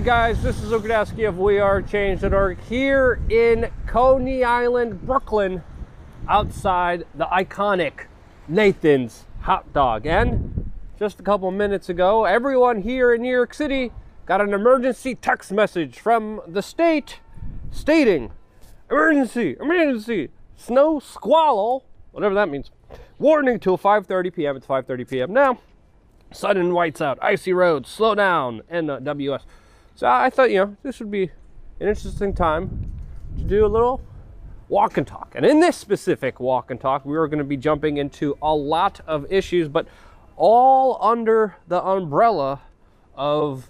guys, this is Ogrodowski of WeAreChange.org here in Coney Island, Brooklyn, outside the iconic Nathan's Hot Dog. And just a couple minutes ago, everyone here in New York City got an emergency text message from the state stating, emergency, snow squall, whatever that means, warning till 5:30 p.m. It's 5:30 p.m. now. Sudden whites out, icy roads, slow down, NWS. So I thought, this would be an interesting time to do a little walk and talk. And in this specific walk and talk, we are going to be jumping into a lot of issues, but all under the umbrella of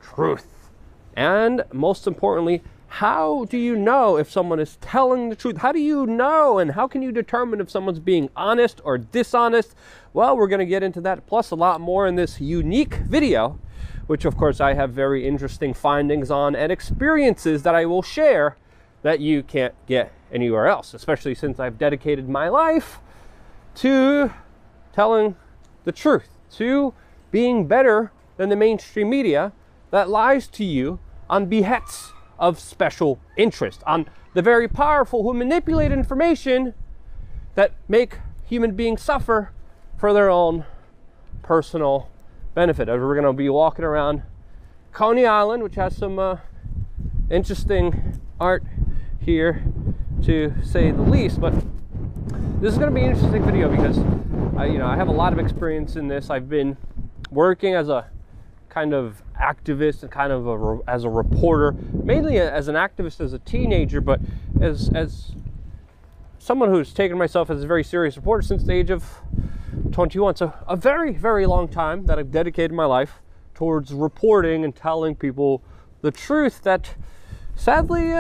truth. And most importantly, how do you know if someone is telling the truth? How do you know, and how can you determine if someone's being honest or dishonest? Well, we're going to get into that, plus a lot more in this unique video, which of course I have very interesting findings on and experiences that I will share that you can't get anywhere else, especially since I've dedicated my life to telling the truth, to being better than the mainstream media that lies to you on behests of special interest, on the very powerful who manipulate information that make human beings suffer for their own personal benefit. As we're going to be walking around Coney Island, which has some interesting art here, to say the least. But this is going to be an interesting video because I have a lot of experience in this. I've been working as a kind of activist and kind of as a reporter, mainly as an activist as a teenager, but as someone who's taken myself as a very serious reporter since the age of 21. So a very, very long time that I've dedicated my life towards reporting and telling people the truth that sadly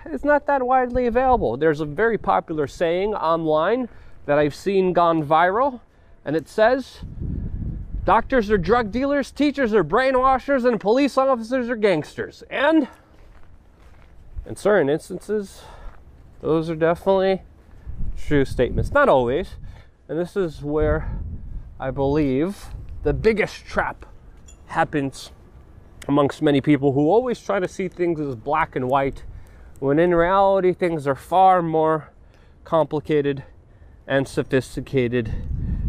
is not that widely available. There's a very popular saying online that I've seen gone viral, and it says, doctors are drug dealers, teachers are brainwashers, and police officers are gangsters. And in certain instances, those are definitely true statements. Not always. And this is where I believe the biggest trap happens amongst many people who always try to see things as black and white, when in reality things are far more complicated and sophisticated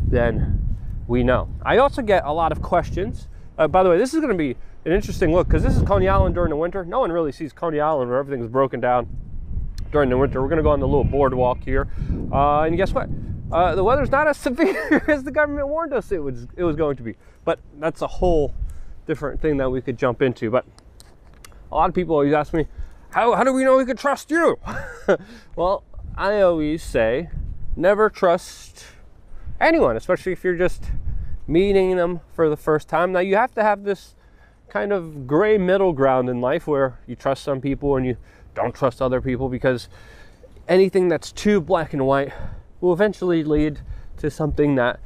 than we know. I also get a lot of questions. By the way, this is going to be an interesting look because this is Coney Island during the winter. No one really sees Coney Island where everything's broken down during the winter. We're going to go on the little boardwalk here. And guess what? The weather's not as severe as the government warned us it was going to be. But that's a whole different thing that we could jump into. But a lot of people always ask me, how do we know we could trust you? Well, I always say, never trust anyone, especially if you're just meeting them for the first time. Now, you have to have this kind of gray middle ground in life where you trust some people and you don't trust other people, because anything that's too black and white will eventually lead to something that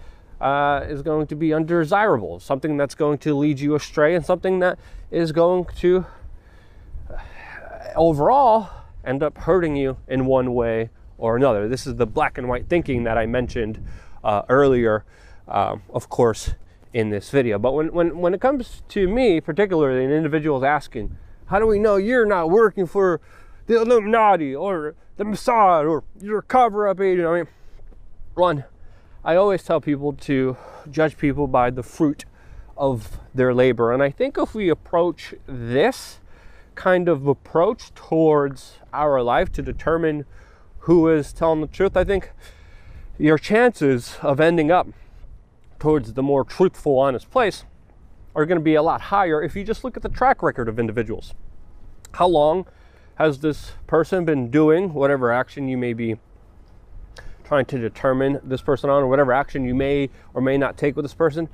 is going to be undesirable, something that's going to lead you astray, and something that is going to overall end up hurting you in one way or another. This is the black and white thinking that I mentioned earlier, of course, in this video. But when it comes to me, particularly, an individual is asking, how do we know you're not working for the Illuminati or the Mossad or you're a cover-up agent? I mean, one, I always tell people to judge people by the fruit of their labor. And I think if we approach this kind of approach towards our life to determine who is telling the truth, I think your chances of ending up towards the more truthful, honest place are going to be a lot higher if you just look at the track record of individuals. How long has this person been doing whatever action you may be trying to determine this person on, or whatever action you may or may not take with this person?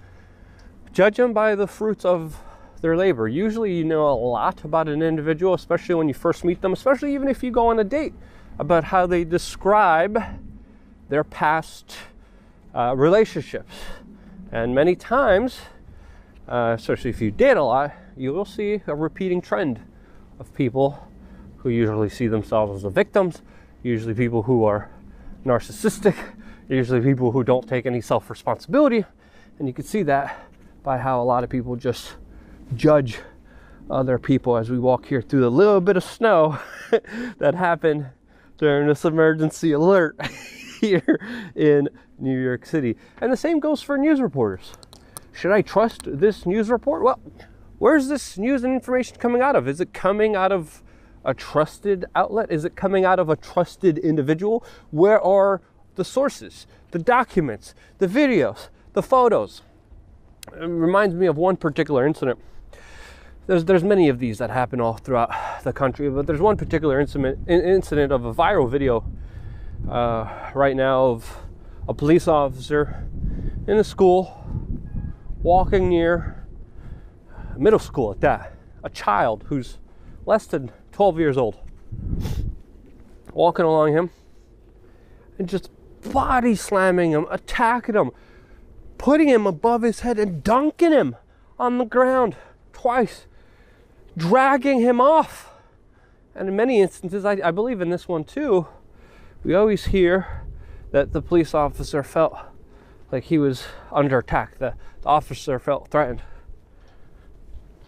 Judge them by the fruits of their labor. Usually you know a lot about an individual, especially when you first meet them, especially even if you go on a date, about how they describe their past relationships. And many times, especially if you date a lot, you will see a repeating trend of people who usually see themselves as the victims, usually people who are narcissistic, usually people who don't take any self-responsibility. And you can see that by how a lot of people just judge other people as we walk here through the little bit of snow that happened during this emergency alert here in New York City. And the same goes for news reporters. Should I trust this news report? Well, where's this news and information coming out of? Is it coming out of a trusted outlet? Is it coming out of a trusted individual? Where are the sources, the documents, the videos, the photos? It reminds me of one particular incident. There's many of these that happen all throughout the country, but there's one particular incident of a viral video right now of a police officer in a school walking near middle school at that, a child who's less than 12 years old, walking along him and just body slamming him, attacking him, putting him above his head and dunking him on the ground twice, dragging him off. And in many instances, I believe in this one too, we always hear that the police officer felt like he was under attack, the officer felt threatened.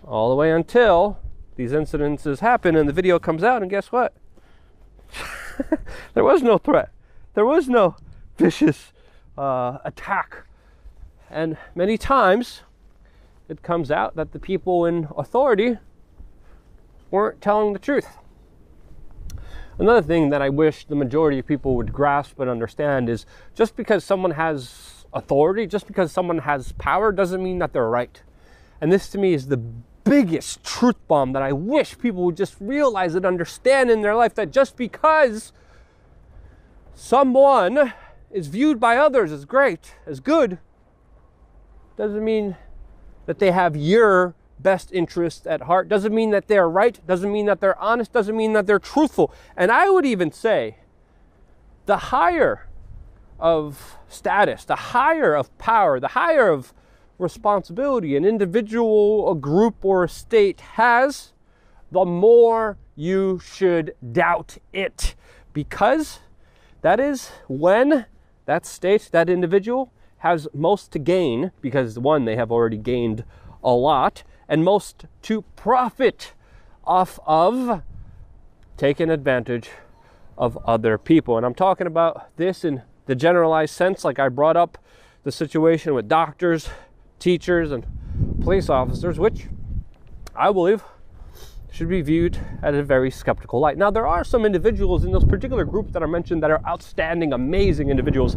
All the way until these incidences happen and the video comes out, and guess what? There was no threat. There was no vicious attack. And many times it comes out that the people in authority weren't telling the truth. Another thing that I wish the majority of people would grasp and understand is just because someone has authority, just because someone has power, doesn't mean that they're right. And this to me is the biggest truth bomb that I wish people would just realize and understand in their life, that just because someone is viewed by others as great, as good, doesn't mean that they have your best interest at heart, doesn't mean that they're right, doesn't mean that they're honest, doesn't mean that they're truthful. And I would even say the higher of status, the higher of power, the higher of responsibility an individual, a group, or a state has, the more you should doubt it, because that is when that state, that individual, has most to gain, because one, they have already gained a lot, and most to profit off of taking advantage of other people. And I'm talking about this in the generalized sense, like I brought up the situation with doctors, teachers, and police officers, which I believe should be viewed at a very skeptical light. Now, there are some individuals in those particular groups that are mentioned that are outstanding, amazing individuals.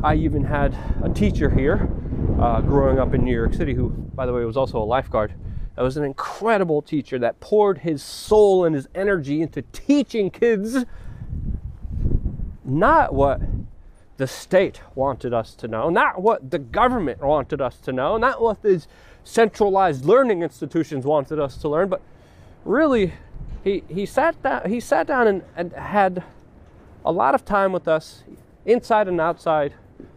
I even had a teacher here growing up in New York City who, by the way, was also a lifeguard. That was an incredible teacher that poured his soul and his energy into teaching kids not what the state wanted us to know, not what the government wanted us to know, not what these centralized learning institutions wanted us to learn, but really he sat down and had a lot of time with us inside and outside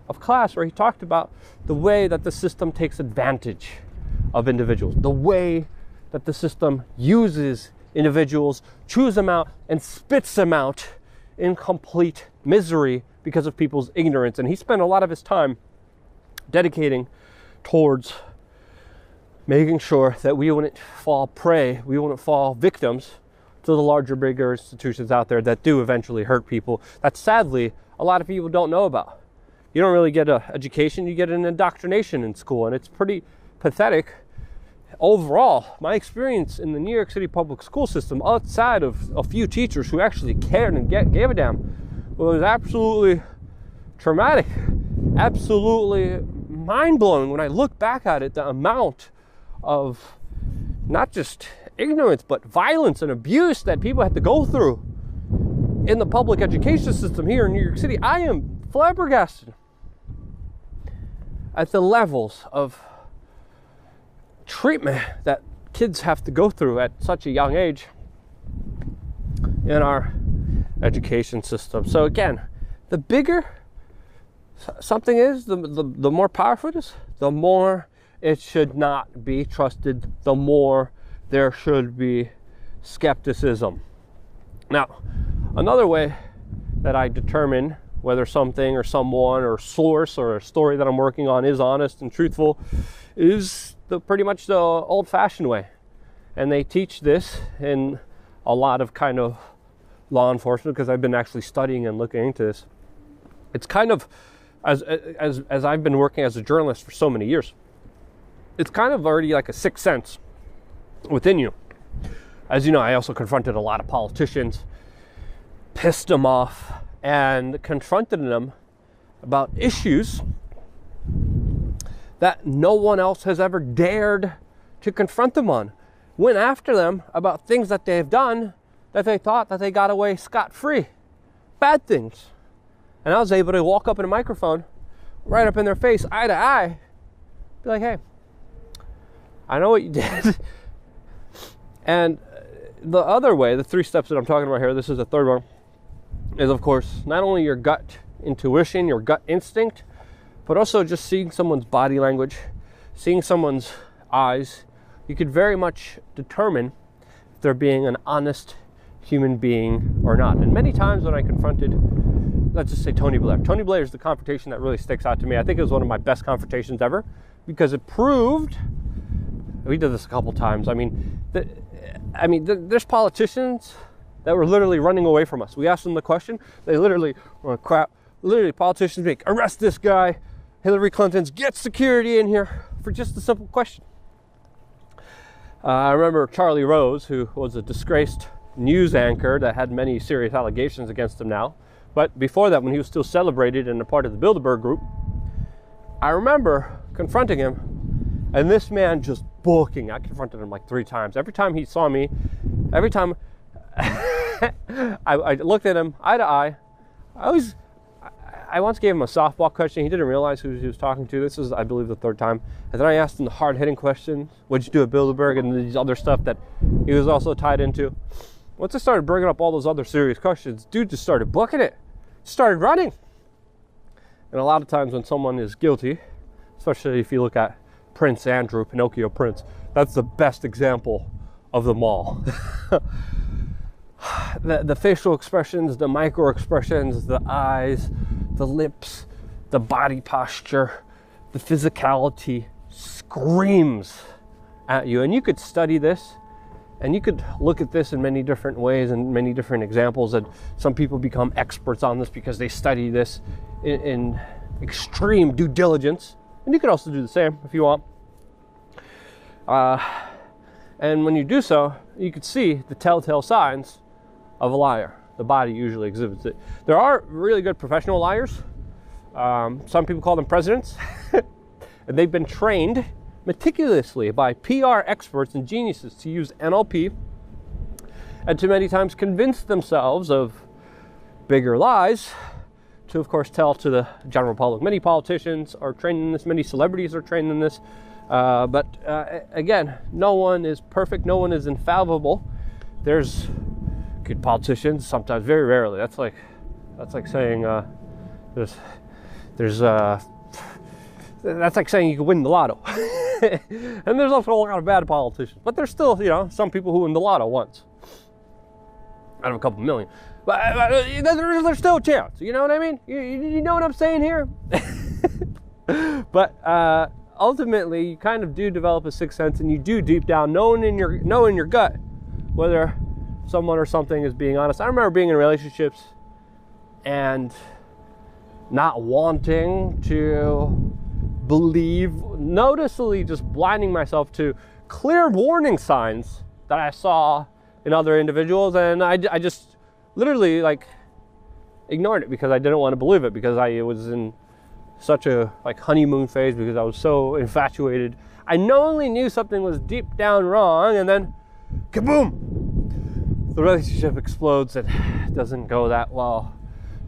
of class, where he talked about the way that the system takes advantage of individuals, the way that the system uses individuals, chews them out, and spits them out in complete misery because of people's ignorance. And he spent a lot of his time dedicating towards making sure that we wouldn't fall prey, we wouldn't fall victims to the larger, bigger institutions out there that do eventually hurt people, that sadly a lot of people don't know about. You don't really get an education, you get an indoctrination in school, and it's pretty pathetic. Overall, my experience in the New York City public school system, outside of a few teachers who actually cared and gave a damn, was absolutely traumatic, absolutely mind-blowing when I look back at it, the amount of not just ignorance, but violence and abuse that people had to go through in the public education system here in New York City. I am flabbergasted at the levels of treatment that kids have to go through at such a young age in our education system. So again, the bigger something is, the more powerful it is, the more it should not be trusted, the more there should be skepticism. Now, another way that I determine whether something or someone or source or a story that I'm working on is honest and truthful is pretty much the old-fashioned way. And they teach this in a lot of kind of law enforcement, because I've been actually studying and looking into this. It's kind of, as I've been working as a journalist for so many years, it's kind of already like a sixth sense within you. As you know, I also confronted a lot of politicians, pissed them off, and confronted them about issues that no one else has ever dared to confront them on. Went after them about things that they've done that they thought that they got away scot-free. Bad things. And I was able to walk up in a microphone, right up in their face, eye to eye, be like, hey, I know what you did. And the other way, the 3 steps that I'm talking about here, this is the third one, is of course not only your gut intuition, your gut instinct, but also just seeing someone's body language, seeing someone's eyes. You could very much determine if they're being an honest human being or not. And many times when I confronted, let's just say Tony Blair. Tony Blair is the confrontation that really sticks out to me. I think it was one of my best confrontations ever, because it proved, we did this a couple times. There's politicians that were literally running away from us. We asked them the question, they literally were crap. Literally, politicians make, arrest this guy. Hillary Clinton's, get security in here, for just a simple question. I remember Charlie Rose, who was a disgraced news anchor that had many serious allegations against him now. But before that, when he was still celebrated and a part of the Bilderberg group, I remember confronting him, and this man just booking. I confronted him like 3 times. Every time he saw me, every time I looked at him eye to eye, I once gave him a softball question. He didn't realize who he was talking to. This is, I believe, the 3rd time. And then I asked him the hard-hitting questions. What'd you do at Bilderberg? And these other stuff that he was also tied into. Once I started bringing up all those other serious questions, dude just started booking it. Started running. And a lot of times when someone is guilty, especially if you look at Prince Andrew, Pinocchio Prince, that's the best example of them all. The facial expressions, the micro expressions, the eyes, the lips, the body posture, the physicality screams at you. And you could study this, and you could look at this in many different ways and many different examples. And some people become experts on this because they study this in extreme due diligence. And you could also do the same if you want. And when you do so, you could see the telltale signs of a liar. The body usually exhibits it. There are really good professional liars. Some people call them presidents. And they've been trained meticulously by PR experts and geniuses to use NLP and to many times convince themselves of bigger lies to, of course, tell to the general public. Many politicians are trained in this. Many celebrities are trained in this. But again, no one is perfect. No one is infallible. There's good politicians, sometimes, very rarely. That's like saying that's like saying you can win the lotto. And there's also a lot of bad politicians, but there's still, some people who win the lotto once out of a couple million. But there's still a chance. You know what I mean? You know what I'm saying here? But ultimately, you kind of do develop a sixth sense, and you do deep down know in your gut whether someone or something is being honest. I remember being in relationships and not wanting to believe, noticeably just blinding myself to clear warning signs that I saw in other individuals, and I just literally ignored it because I didn't want to believe it, because I was in such a honeymoon phase, because I was so infatuated. I knowingly knew something was deep down wrong, and then kaboom, the relationship explodes. It doesn't go that well,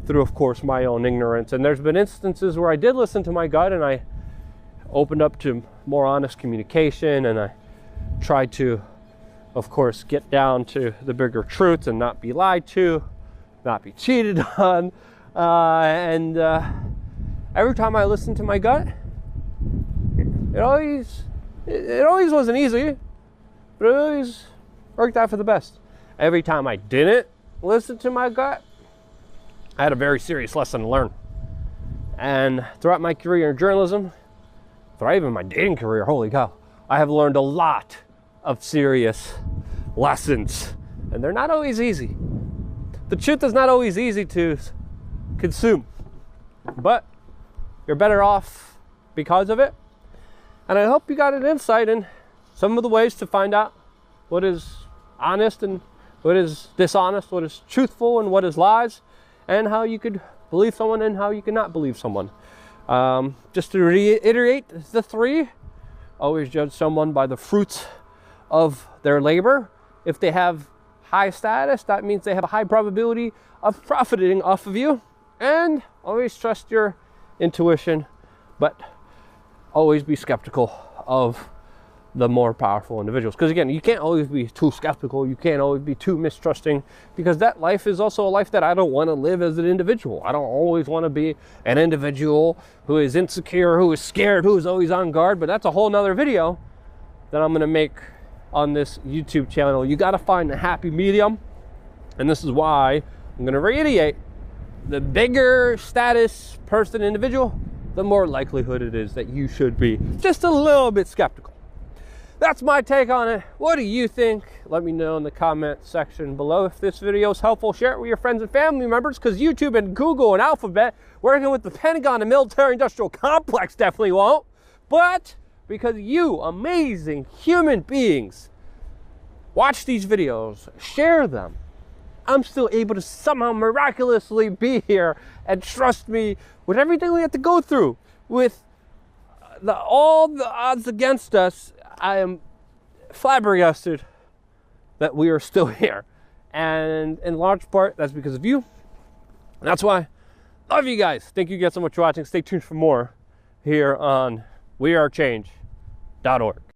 through, of course, my own ignorance. And there's been instances where I did listen to my gut, and I opened up to more honest communication, and I tried to, of course, get down to the bigger truths and not be lied to, not be cheated on. Every time I listened to my gut, it always wasn't easy, but it always worked out for the best. Every time I didn't listen to my gut, I had a very serious lesson to learn. And throughout my career in journalism, throughout even my dating career, holy cow, I have learned a lot of serious lessons. And they're not always easy. The truth is not always easy to consume, but you're better off because of it. And I hope you got an insight in some of the ways to find out what is honest and what is dishonest, what is truthful and what is lies, and how you could believe someone and how you could not believe someone. Just to reiterate the 3, always judge someone by the fruits of their labor. If they have high status, that means they have a high probability of profiting off of you. And always trust your intuition, but always be skeptical of the more powerful individuals. Because again, you can't always be too skeptical. You can't always be too mistrusting, because that life is also a life that I don't want to live as an individual. I don't always want to be an individual who is insecure, who is scared, who is always on guard. But that's a whole nother video that I'm going to make on this YouTube channel. You got to find a happy medium. And this is why I'm going to reiterate, the bigger status person, individual, the more likelihood it is that you should be just a little bit skeptical. That's my take on it. What do you think? Let me know in the comment section below. If this video is helpful, share it with your friends and family members, because YouTube and Google and Alphabet working with the Pentagon and military industrial complex definitely won't. But because you amazing human beings watch these videos, share them, I'm still able to somehow miraculously be here. And trust me, with everything we have to go through, with all the odds against us, I am flabbergasted that we are still here. And in large part, that's because of you. And that's why I love you guys. Thank you guys so much for watching. Stay tuned for more here on wearechange.org.